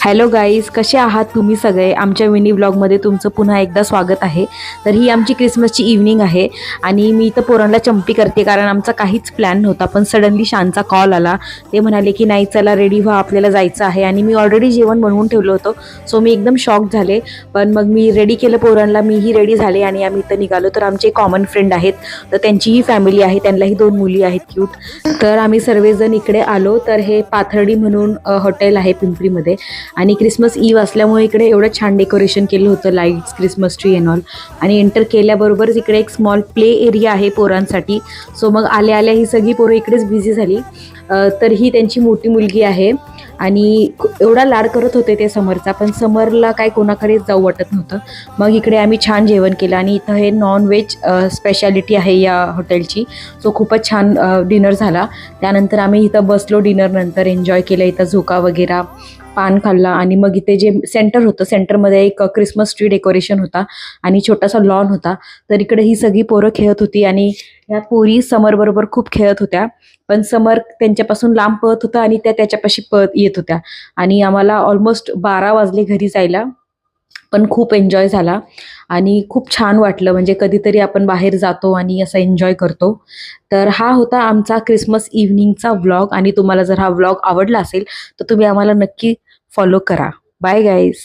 Hello guys, कसे आहात तुम्ही सगळे? आमच्या मिनी ब्लॉगमध्ये तुमचं पुन्हा एकदा स्वागत आहे. तर ही आमची क्रिसमसची इव्हनिंग आहे आणि मी इथं पोरांना चंपी करते कारण आमचा काहीच प्लॅन नव्हता. पण सडनली शानचा कॉल आला. ते म्हणाले की नाही चला रेडी व्हा, आपल्याला जायचं आहे. आणि मी ऑलरेडी जेवण बनवून ठेवलं होतं, सो मी एकदम शॉक झाले. पण मग मी रेडी केलं पोरांना, मीही रेडी झाले आणि आम्ही इथं निघालो. तर आमचे कॉमन फ्रेंड आहेत, तर त्यांचीही फॅमिली आहे, त्यांनाही 2 मुली आहेत क्यूट. तर आम्ही सर्वजण इकडे आलो. तर हे पाथर्डी म्हणून हॉटेल आहे पिंपरीमध्ये आणि क्रिसमस ईव्ह असल्यामुळे इकडे एवढं छान डेकोरेशन केलं होतं, lights, Christmas tree and all. आणि एंटर केल्याबरोबरच इकडे एक स्मॉल प्ले एरिया आहे पोरांसाठी. सो मग आल्या आल्या ही सगळी पोरं इकडेच बिझी झाली. तर ही त्यांची मोठी मुलगी आहे आणि एवढा लाड करत होते ते समरचा, पण समरला काय कोणाकडेच जाऊ वाटत नव्हतं. मग इकडे आम्ही छान जेवण केलं आणि इथं हे नॉन व्हेज स्पेशालिटी आहे या हॉटेलची. सो खूपच छान डिनर झाला. त्यानंतर आम्ही इथं बसलो, डिनरनंतर एन्जॉय केलं, इथं झोका वगैरे पान खाल्ला. आणि मग इथे जे सेंटर होतं, सेंटरमध्ये एक क्रिसमस ट्री डेकोरेशन होता आणि छोटासा लॉन होता. तर इकडे ही सगळी पोरं खेळत होती आणि या पोरी समरबरोबर खूप खेळत होत्या. पण समर त्यांच्यापासून लांब पळत होता आणि त्या त्याच्यापाशी पळत येत होत्या. आणि आम्हाला ऑलमोस्ट 12 वाजले घरी जायला. पण खूप एन्जॉय झाला आणि खूप छान वाटलं. म्हणजे कधीतरी आपण बाहेर जातो आणि असं एन्जॉय करतो. तर हा होता आमचा क्रिसमस इव्हनिंगचा व्लॉग. आणि तुम्हाला जर हा व्लॉग आवडला असेल तर तुम्ही आम्हाला नक्की फॉलो करा. Bye guys.